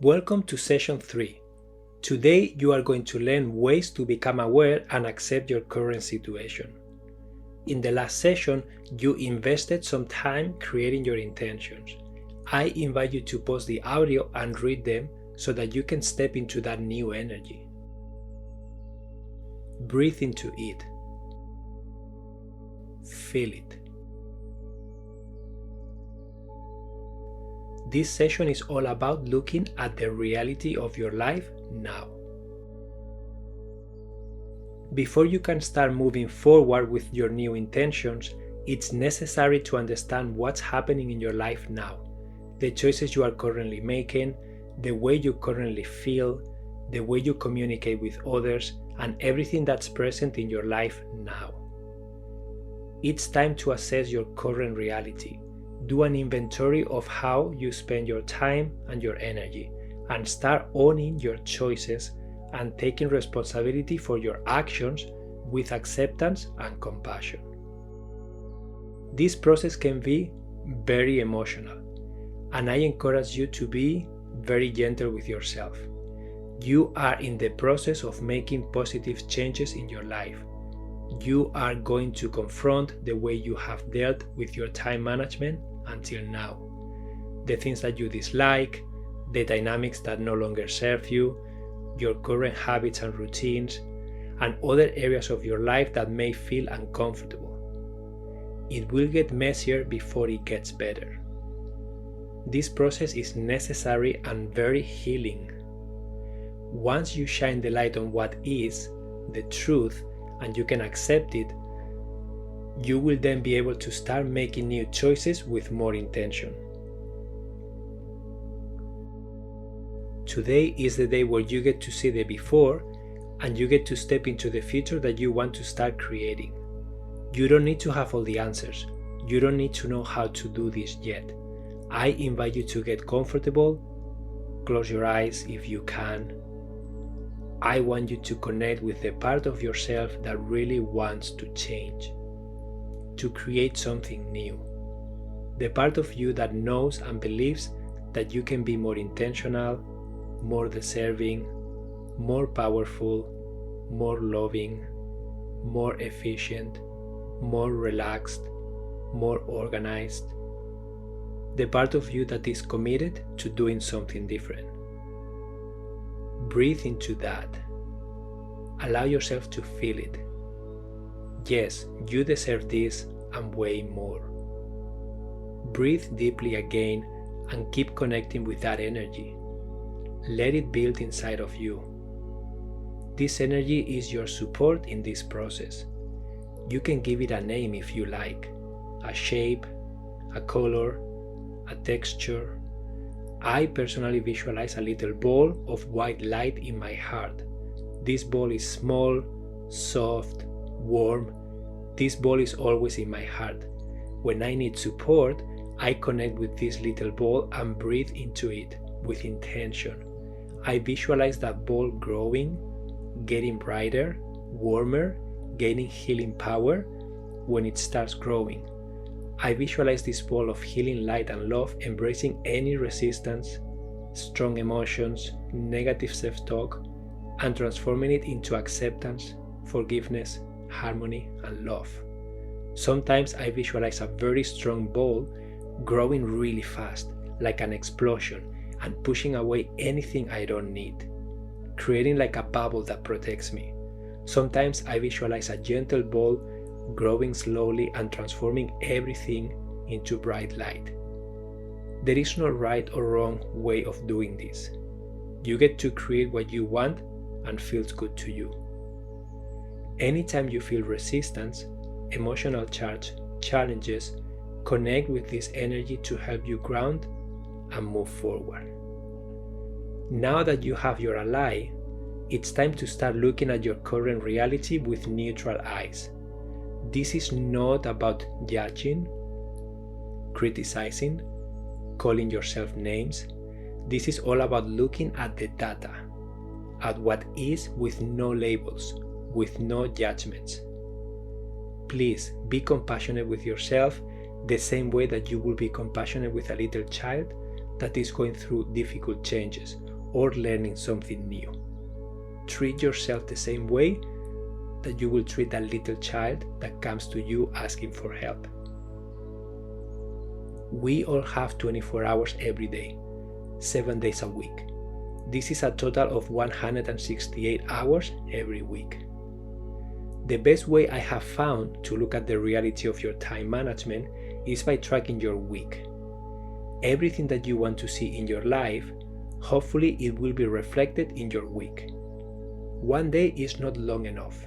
Welcome to session 3. Today you are going to learn ways to become aware and accept your current situation. In the last session, you invested some time creating your intentions. I invite you to pause the audio and read them so that you can step into that new energy. Breathe into it. Feel it. This session is all about looking at the reality of your life now. Before you can start moving forward with your new intentions, it's necessary to understand what's happening in your life now, the choices you are currently making, the way you currently feel, the way you communicate with others, and everything that's present in your life now. It's time to assess your current reality. Do an inventory of how you spend your time and your energy, and start owning your choices and taking responsibility for your actions with acceptance and compassion. This process can be very emotional, and I encourage you to be very gentle with yourself. You are in the process of making positive changes in your life. You are going to confront the way you have dealt with your time management until now, the things that you dislike, the dynamics that no longer serve you, your current habits and routines, and other areas of your life that may feel uncomfortable. It will get messier before it gets better. This process is necessary and very healing. Once you shine the light on what is, the truth, and you can accept it, you will then be able to start making new choices with more intention. Today is the day where you get to see the before and you get to step into the future that you want to start creating. You don't need to have all the answers. You don't need to know how to do this yet. I invite you to get comfortable, close your eyes if you can. I want you to connect with the part of yourself that really wants to change, to create something new. The part of you that knows and believes that you can be more intentional, more deserving, more powerful, more loving, more efficient, more relaxed, more organized. The part of you that is committed to doing something different. Breathe into that. Allow yourself to feel it. Yes, you deserve this and way more. Breathe deeply again and keep connecting with that energy. Let it build inside of you. This energy is your support in this process. You can give it a name if you like, a shape, a color, a texture. I personally visualize a little ball of white light in my heart. This ball is small, soft, warm. This ball is always in my heart. When I need support, I connect with this little ball and breathe into it with intention. I visualize that ball growing, getting brighter, warmer, gaining healing power when it starts growing. I visualize this ball of healing light and love embracing any resistance, strong emotions, negative self-talk, and transforming it into acceptance, forgiveness, harmony, and love. Sometimes I visualize a very strong ball growing really fast, like an explosion, and pushing away anything I don't need, creating like a bubble that protects me. Sometimes I visualize a gentle ball growing slowly and transforming everything into bright light. There is no right or wrong way of doing this. You get to create what you want and feels good to you. Anytime you feel resistance, emotional charge, challenges, connect with this energy to help you ground and move forward. Now that you have your ally, it's time to start looking at your current reality with neutral eyes. This is not about judging, criticizing, calling yourself names. This is all about looking at the data, at what is with no labels, with no judgments. Please be compassionate with yourself the same way that you will be compassionate with a little child that is going through difficult changes, or learning something new. Treat yourself the same way that you will treat that little child that comes to you asking for help. We all have 24 hours every day, 7 days a week. This is a total of 168 hours every week. The best way I have found to look at the reality of your time management is by tracking your week. Everything that you want to see in your life, hopefully it will be reflected in your week. One day is not long enough.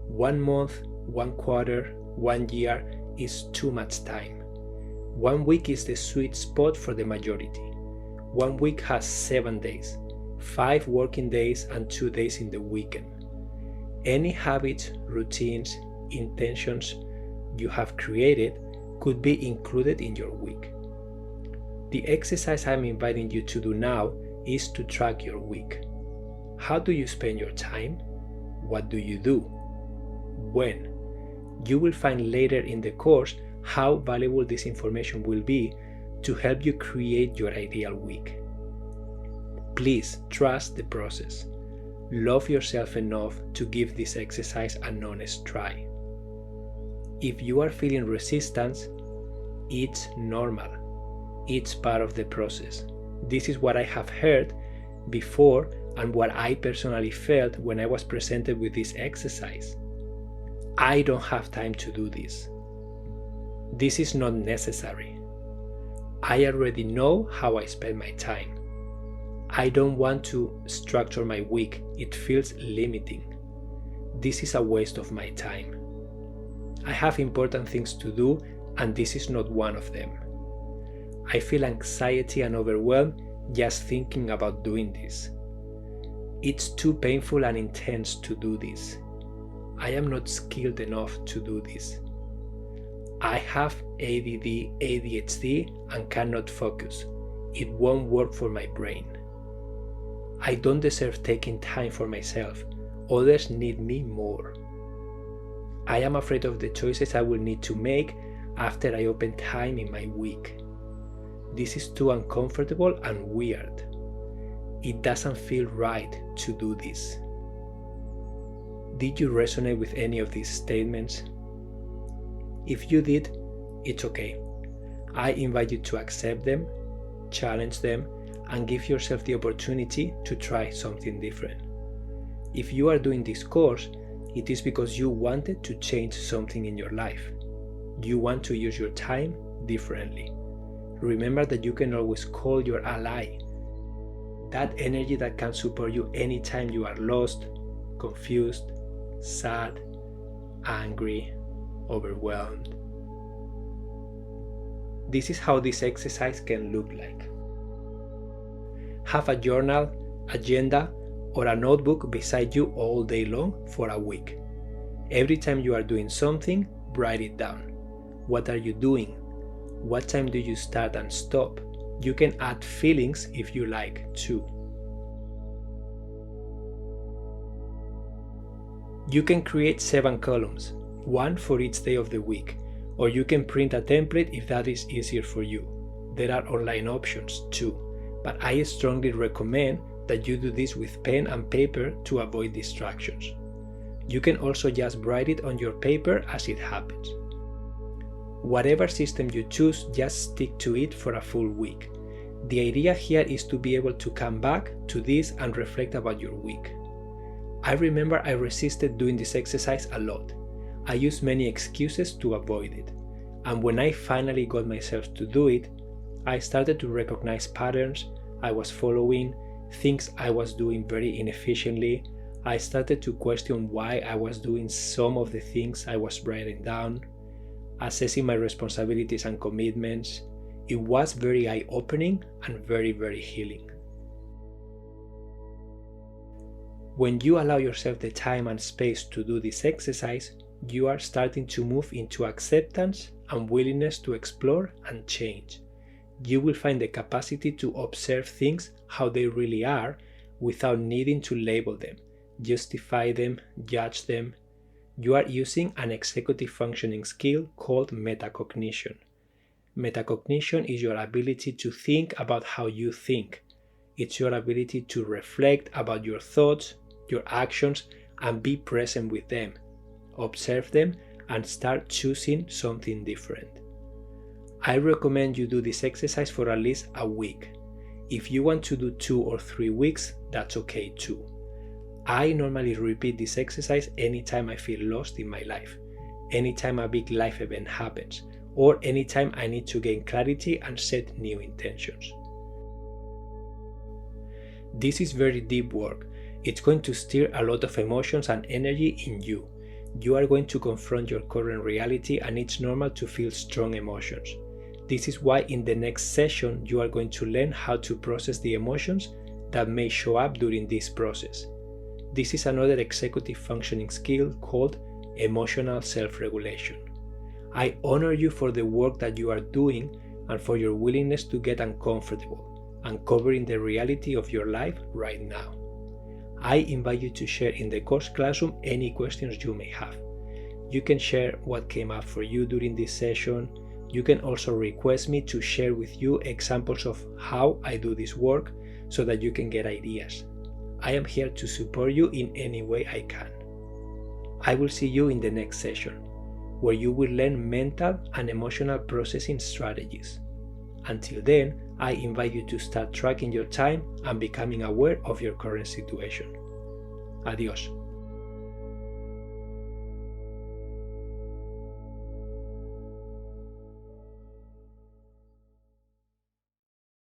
1 month, 1 quarter, 1 year is too much time. 1 week is the sweet spot for the majority. 1 week has 7 days, 5 working days and 2 days in the weekend. Any habits, routines, intentions you have created could be included in your week. The exercise I'm inviting you to do now is to track your week. How do you spend your time? What do you do? When? You will find later in the course how valuable this information will be to help you create your ideal week. Please trust the process. Love yourself enough to give this exercise an honest try. If you are feeling resistance, it's normal. It's part of the process. This is what I have heard before and what I personally felt when I was presented with this exercise. I don't have time to do this. This is not necessary. I already know how I spend my time. I don't want to structure my week. It feels limiting. This is a waste of my time. I have important things to do, and this is not one of them. I feel anxiety and overwhelmed just thinking about doing this. It's too painful and intense to do this. I am not skilled enough to do this. I have ADD, ADHD, and cannot focus. It won't work for my brain. I don't deserve taking time for myself. Others need me more. I am afraid of the choices I will need to make after I open time in my week. This is too uncomfortable and weird. It doesn't feel right to do this. Did you resonate with any of these statements? If you did, it's okay. I invite you to accept them, challenge them, and give yourself the opportunity to try something different. If you are doing this course, it is because you wanted to change something in your life. You want to use your time differently. Remember that you can always call your ally. That energy that can support you anytime you are lost, confused, sad, angry, overwhelmed. This is how this exercise can look like. Have a journal, agenda, or a notebook beside you all day long for a week. Every time you are doing something, write it down. What are you doing? What time do you start and stop? You can add feelings if you like too. You can create 7 columns, 1 for each day of the week, or you can print a template if that is easier for you. There are online options too, but I strongly recommend that you do this with pen and paper to avoid distractions. You can also just write it on your paper as it happens. Whatever system you choose, just stick to it for a full week. The idea here is to be able to come back to this and reflect about your week. I remember I resisted doing this exercise a lot. I used many excuses to avoid it. And when I finally got myself to do it, I started to recognize patterns I was following, things I was doing very inefficiently. I started to question why I was doing some of the things I was writing down, assessing my responsibilities and commitments. It was very eye-opening and very, very healing. When you allow yourself the time and space to do this exercise, you are starting to move into acceptance and willingness to explore and change. You will find the capacity to observe things how they really are without needing to label them, justify them, judge them. You are using an executive functioning skill called metacognition. Metacognition is your ability to think about how you think. It's your ability to reflect about your thoughts, your actions, and be present with them. Observe them and start choosing something different. I recommend you do this exercise for at least a week. If you want to do 2 or 3 weeks, that's okay too. I normally repeat this exercise anytime I feel lost in my life, anytime a big life event happens, or anytime I need to gain clarity and set new intentions. This is very deep work. It's going to stir a lot of emotions and energy in you. You are going to confront your current reality, and it's normal to feel strong emotions. This is why in the next session you are going to learn how to process the emotions that may show up during this process. This is another executive functioning skill called emotional self-regulation. I honor you for the work that you are doing and for your willingness to get uncomfortable, uncovering the reality of your life right now. I invite you to share in the course classroom any questions you may have. You can share what came up for you during this session. You can also request me to share with you examples of how I do this work so that you can get ideas. I am here to support you in any way I can. I will see you in the next session, where you will learn mental and emotional processing strategies. Until then, I invite you to start tracking your time and becoming aware of your current situation. Adiós.